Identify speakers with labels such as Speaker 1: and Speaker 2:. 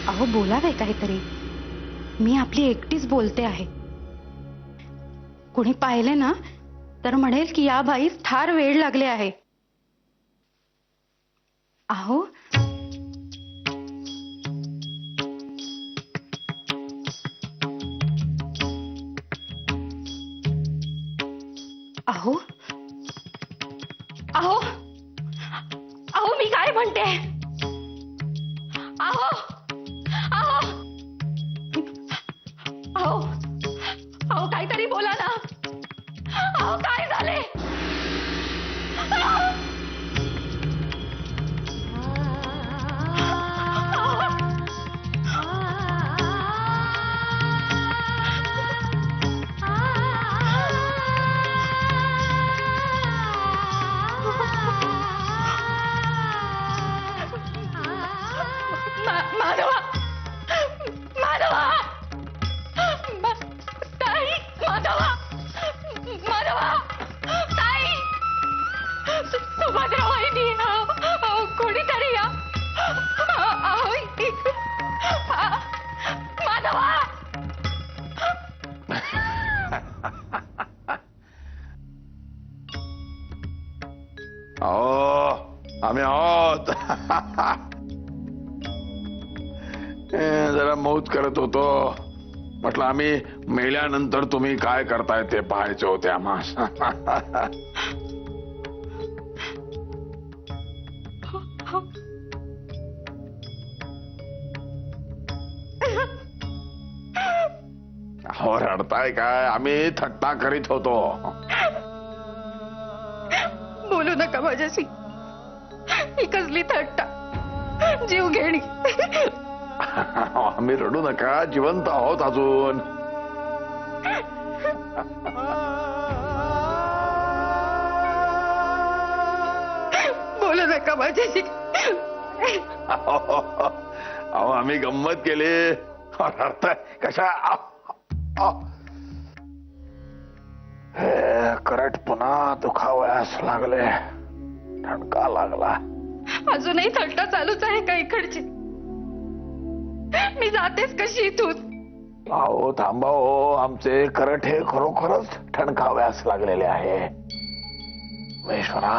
Speaker 1: अहो बोलावे काहीतरी. मी आपली एकटीच बोलते आहे. कोणी पाहिले ना तर म्हणेल की या बाईस फार वेळ लागले आहे. अहो अहो अहो अहो मी काय म्हणते. अहो अहो अहो अहो काहीतरी बोला ना. अहो काय झाले. माधवा माधवा ताई. माधवा माधवा ताई. सुभद्रा वहिनी कोणीतरी या. माधवा.
Speaker 2: आम्ही आहोत. जरा मौज करत होतो. म्हटलं आम्ही मेल्यानंतर तुम्ही काय करताय ते पाहायचे होते आम्हाला. हो रडताय काय. आम्ही थट्टा करीत होतो.
Speaker 1: बोलू नका माझ्याशी. ही कसली थट्टा. जीव घेणी.
Speaker 2: आम्ही रडू नका. जिवंत आहोत अजून.
Speaker 1: बोलू नका माझ्याशी.
Speaker 2: अहो आम्ही गंमत केली. रडताय कशा. करट पुन्हा दुखावयास लागले. ठणका लागला.
Speaker 1: अजूनही थट्टा चालूच आहे का इकडची. मी जातेच कशी इथून.
Speaker 2: अहो थांबा हो. आमचे करट हे खरोखरच ठणकावयास लागलेले आहे. महेश्वरा